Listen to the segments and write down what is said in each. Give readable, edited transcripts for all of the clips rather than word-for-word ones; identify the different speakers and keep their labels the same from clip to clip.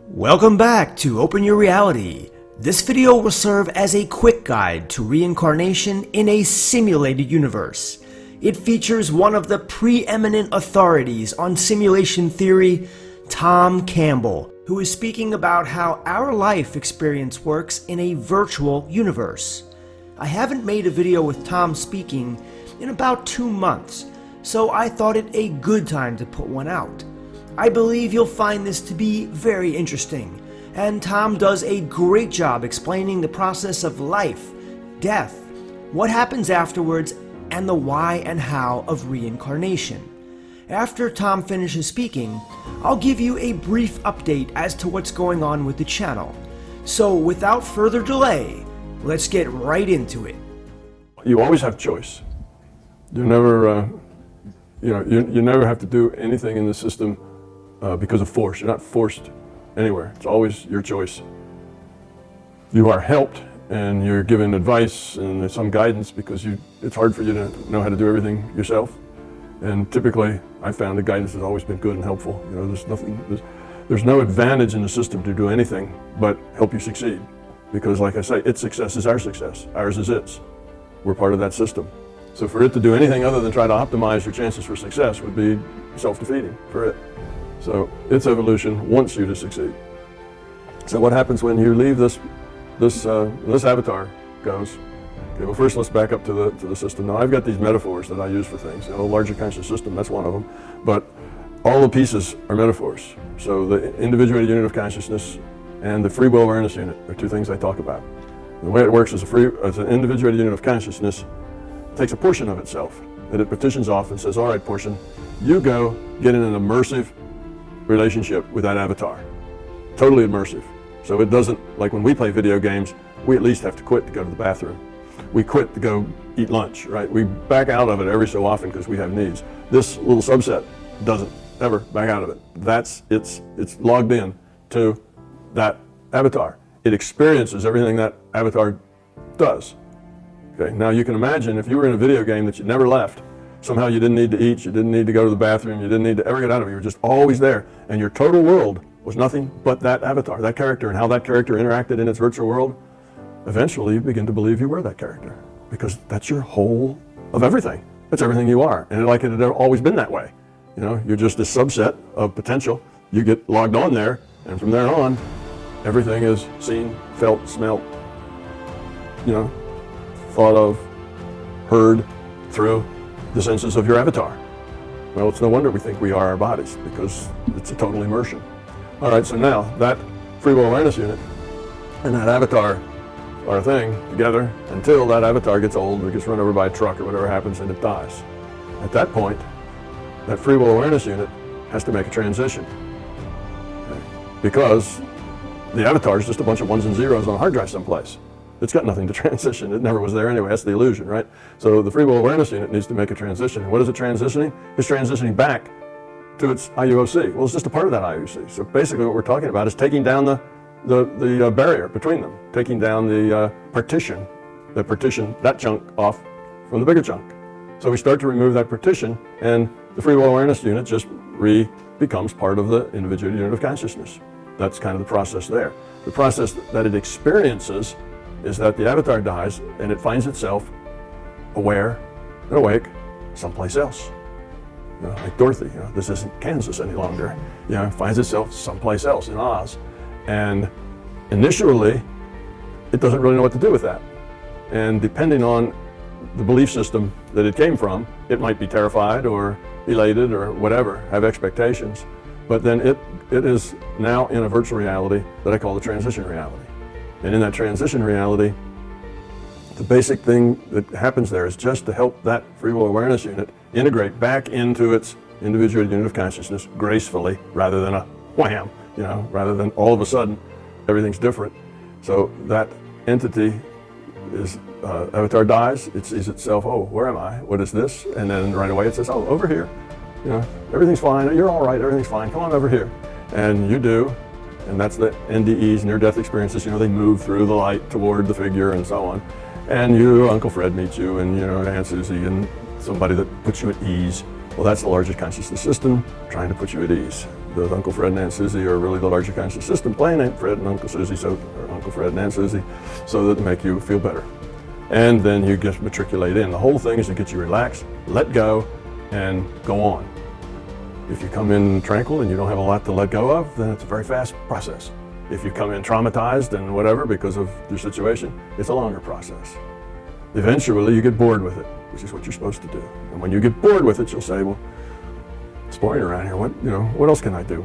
Speaker 1: Welcome back to Open Your Reality. This video will serve as a quick guide to reincarnation in a simulated universe. It features one of the preeminent authorities on simulation theory, Tom Campbell, who is speaking about how our life experience works in a virtual universe. I haven't made a video with Tom speaking in about 2 months, so I thought it a good time to put one out. I believe you'll find this to be very interesting, and Tom does a great job explaining the process of life, death, what happens afterwards, and the why and how of reincarnation. After Tom finishes speaking, I'll give you a brief update as to what's going on with the channel. So without further delay, let's get right into it.
Speaker 2: You always have choice. You never, you never have to do anything in the system because of force. You're not forced anywhere. It's always your choice. You are helped and you're given advice and some guidance because it's hard for you to know how to do everything yourself. And typically, I found the guidance has always been good and helpful. You know, there's no advantage in the system to do anything but help you succeed. Because like I say, its success is our success. Ours is its. We're part of that system. So for it to do anything other than try to optimize your chances for success would be self-defeating for it. So its evolution wants you to succeed. So what happens when you leave this avatar goes? Okay, well first let's back up to the system. Now I've got these metaphors that I use for things. You know, a larger conscious system, that's one of them. But all the pieces are metaphors. So the individuated unit of consciousness and the free will awareness unit are two things I talk about. The way it works is as an individuated unit of consciousness takes a portion of itself that it partitions off and says, all right, portion, you go get in an immersive relationship with that avatar. Totally immersive. So it doesn't, like when we play video games, we at least have to quit to go to the bathroom. We quit to go eat lunch, right? We back out of it every so often because we have needs. This little subset doesn't ever back out of it. It's logged in to that avatar. It experiences everything that avatar does. Okay, now you can imagine if you were in a video game that you never left, somehow you didn't need to eat, you didn't need to go to the bathroom, you didn't need to ever get out of it, you were just always there, and your total world was nothing but that avatar, that character, and how that character interacted in its virtual world. Eventually you begin to believe you were that character, because that's your whole of everything. That's everything you are, and like it had always been that way. You know, you're just a subset of potential. You get logged on there, and from there on, everything is seen, felt, smelt, you know, thought of, heard through the senses of your avatar. Well, it's no wonder we think we are our bodies, because it's a total immersion. All right, so now that free will awareness unit and that avatar are a thing together until that avatar gets old or gets run over by a truck or whatever happens and it dies. At that point, that free will awareness unit has to make a transition. Okay? Because the avatar is just a bunch of ones and zeros on a hard drive someplace. It's got nothing to transition. It never was there anyway. That's the illusion, right? So the free will awareness unit needs to make a transition. What is it transitioning? It's transitioning back to its IUOC. Well, it's just a part of that IUOC. So basically what we're talking about is taking down the barrier between them, taking down the partition, that chunk off from the bigger chunk. So we start to remove that partition, and the free will awareness unit just becomes part of the individual unit of consciousness. That's kind of the process there. The process that it experiences is that the avatar dies and it finds itself aware and awake someplace else. You know, like Dorothy, you know, this isn't Kansas any longer. You know, finds itself someplace else in Oz. And initially, it doesn't really know what to do with that. And depending on the belief system that it came from, it might be terrified or elated or whatever, have expectations. But then it is now in a virtual reality that I call the transition reality. And in that transition reality, the basic thing that happens there is just to help that free will awareness unit integrate back into its individual unit of consciousness gracefully, rather than a wham, you know, rather than all of a sudden everything's different. So that entity is, avatar dies, it sees itself, oh, where am I? What is this? And then right away it says, oh, over here. You know, everything's fine, you're all right, everything's fine, come on over here. And you do. And that's the NDEs, near-death experiences. You know, they move through the light toward the figure and so on. And Uncle Fred meets you, and Aunt Susie, and somebody that puts you at ease. Well, that's the largest consciousness system trying to put you at ease. that Uncle Fred and Aunt Susie are really the larger conscious system playing Aunt Fred and Uncle Susie, or Uncle Fred and Aunt Susie, so that make you feel better. And then you just matriculate in. The whole thing is to get you relaxed, let go, and go on. If you come in tranquil and you don't have a lot to let go of, then it's a very fast process. If you come in traumatized and whatever because of your situation, it's a longer process. Eventually you get bored with it, which is what you're supposed to do. And when you get bored with it, you'll say, well, it's boring around here. What else can I do?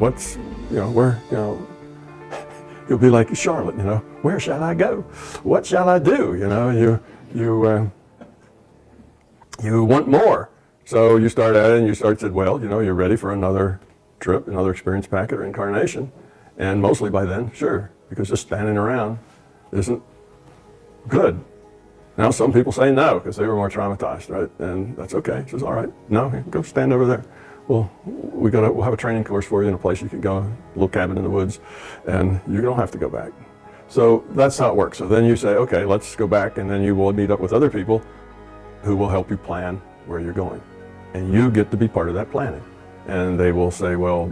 Speaker 2: You'll be like Charlotte, where shall I go? What shall I do? You want more. So you start at it and you said, well, you're ready for another trip, another experience packet or incarnation. And mostly by then, sure, because just standing around isn't good. Now some people say no because they were more traumatized, right? And that's okay. He says, all right, no, go stand over there. Well, we'll have a training course for you in a place you can go, a little cabin in the woods, and you don't have to go back. So that's how it works. So then you say, okay, let's go back, and then you will meet up with other people who will help you plan where you're going. And you get to be part of that planning. And they will say, well,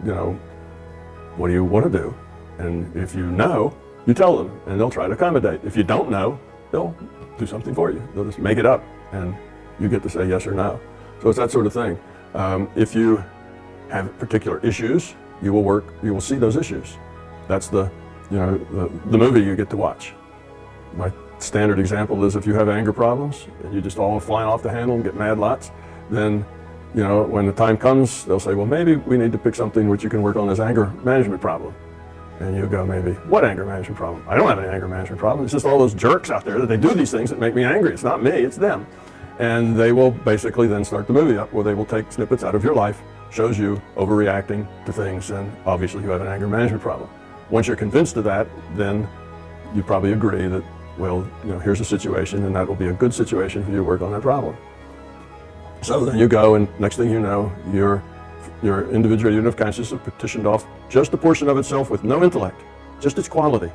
Speaker 2: what do you want to do? And if you know, you tell them, and they'll try to accommodate. If you don't know, they'll do something for you. They'll just make it up, and you get to say yes or no. So it's that sort of thing. If you have particular issues, you will see those issues. That's the movie you get to watch. My standard example is if you have anger problems and you just all flying off the handle and get mad lots, then when the time comes, they'll say, well, maybe we need to pick something which you can work on as anger management problem. And you go, maybe, what anger management problem? I don't have any anger management problem. It's just all those jerks out there that they do these things that make me angry. It's not me, it's them. And they will basically then start the movie up where they will take snippets out of your life, shows you overreacting to things, and obviously you have an anger management problem. Once you're convinced of that, then you probably agree that, well, here's a situation, and that will be a good situation for you to work on that problem. So then you go, and next thing you know, your individual unit of consciousness has petitioned off just a portion of itself with no intellect, just its quality,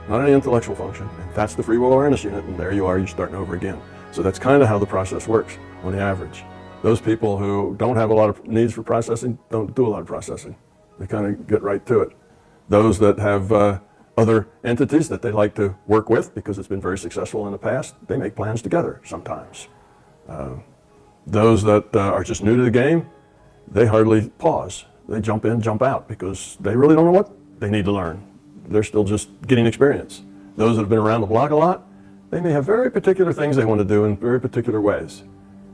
Speaker 2: not any intellectual function. And that's the free will awareness unit, and there you are, you're starting over again. So that's kind of how the process works on the average. Those people who don't have a lot of needs for processing don't do a lot of processing. They kind of get right to it. Those that have other entities that they like to work with because it's been very successful in the past, they make plans together sometimes. Those that are just new to the game, they hardly pause. They jump in, jump out because they really don't know what they need to learn. They're still just getting experience. Those that have been around the block a lot, they may have very particular things they want to do in very particular ways.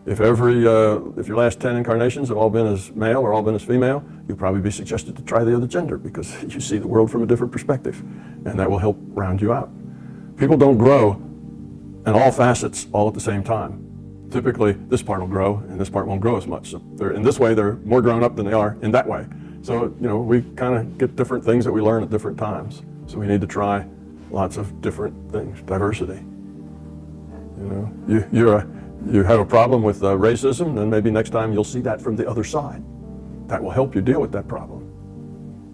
Speaker 2: If your last 10 incarnations have all been as male or all been as female, you'll probably be suggested to try the other gender because you see the world from a different perspective, and that will help round you out. People don't grow in all facets all at the same time. Typically, this part will grow and this part won't grow as much. So in this way, they're more grown up than they are in that way. So, we kind of get different things that we learn at different times. So we need to try lots of different things, diversity. You have a problem with racism, then maybe next time you'll see that from the other side. That will help you deal with that problem.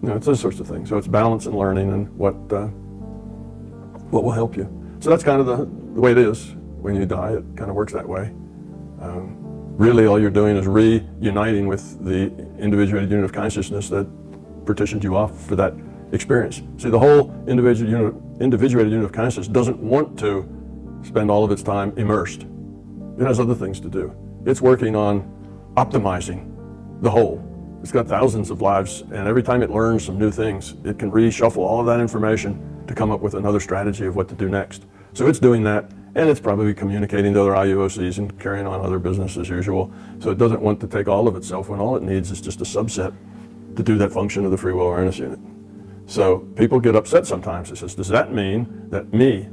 Speaker 2: It's those sorts of things. So it's balance and learning and what will help you. So that's kind of the way it is when you die. It kind of works that way. Really, all you're doing is reuniting with the individuated unit of consciousness that partitioned you off for that experience. See, the whole individuated unit of consciousness doesn't want to spend all of its time immersed. It has other things to do. It's working on optimizing the whole. It's got thousands of lives, and every time it learns some new things, it can reshuffle all of that information to come up with another strategy of what to do next. So it's doing that, and it's probably communicating to other IUOCs and carrying on other business as usual. So it doesn't want to take all of itself when all it needs is just a subset to do that function of the free will awareness unit. So people get upset sometimes. It says, does that mean that me,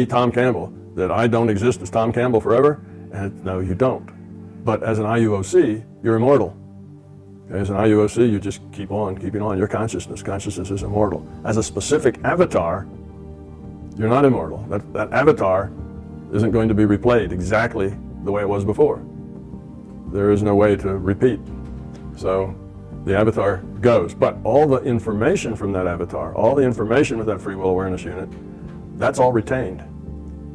Speaker 2: Tom Campbell, that I don't exist as Tom Campbell forever? And no, you don't. But as an IUOC, you're immortal. Okay, as an IUOC, you just keep on keeping on. Your consciousness is immortal. As a specific avatar, you're not immortal. That avatar isn't going to be replayed exactly the way it was before. There is no way to repeat. So the avatar goes. But all the information from that avatar, all the information with that free will awareness unit, that's all retained.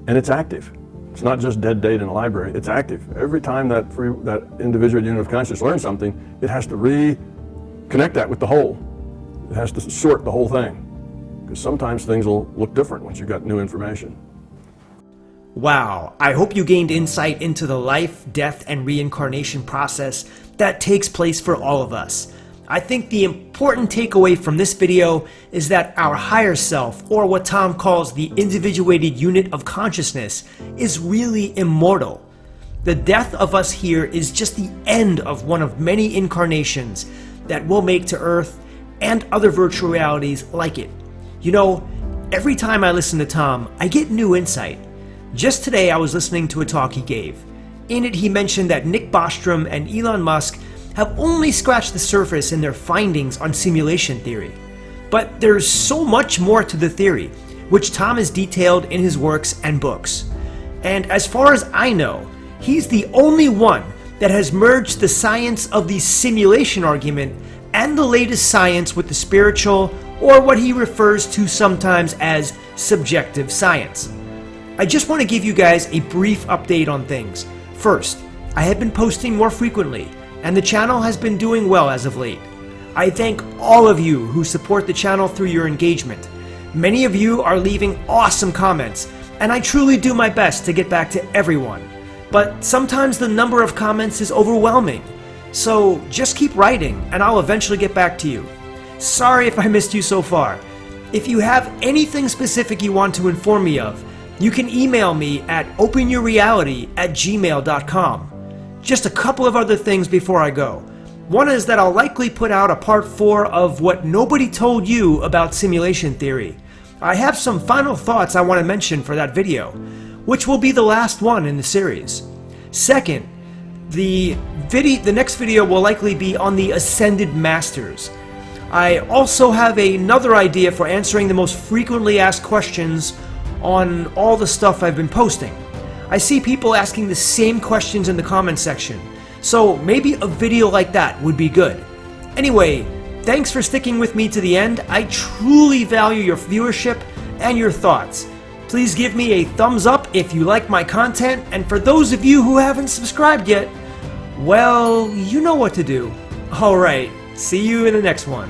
Speaker 2: And it's active. It's not just dead data in a library, it's active. Every time that individual unit of consciousness learns something, it has to connect that with the whole. It has to sort the whole thing, because sometimes things will look different once you've got new information.
Speaker 1: Wow, I hope you gained insight into the life, death, and reincarnation process that takes place for all of us. I think the important takeaway from this video is that our higher self, or what Tom calls the individuated unit of consciousness, is really immortal. The death of us here is just the end of one of many incarnations that we'll make to Earth and other virtual realities like it. You know, every time I listen to Tom, I get new insight. Just today I was listening to a talk he gave. In it he mentioned that Nick Bostrom and Elon Musk have only scratched the surface in their findings on simulation theory. But there's so much more to the theory, which Tom has detailed in his works and books. And as far as I know, he's the only one that has merged the science of the simulation argument and the latest science with the spiritual, or what he refers to sometimes as subjective science. I just want to give you guys a brief update on things. First, I have been posting more frequently, and the channel has been doing well as of late. I thank all of you who support the channel through your engagement. Many of you are leaving awesome comments, and I truly do my best to get back to everyone. But sometimes the number of comments is overwhelming. So just keep writing, and I'll eventually get back to you. Sorry if I missed you so far. If you have anything specific you want to inform me of, you can email me at openyourreality@gmail.com. Just a couple of other things before I go. One is that I'll likely put out a part 4 of what nobody told you about simulation theory. I have some final thoughts I want to mention for that video, which will be the last one in the series. Second, the next video will likely be on the Ascended Masters. I also have another idea for answering the most frequently asked questions on all the stuff I've been posting. I see people asking the same questions in the comment section, so maybe a video like that would be good. Anyway, thanks for sticking with me to the end. I truly value your viewership and your thoughts. Please give me a thumbs up if you like my content, and for those of you who haven't subscribed yet, well, you know what to do. Alright, see you in the next one.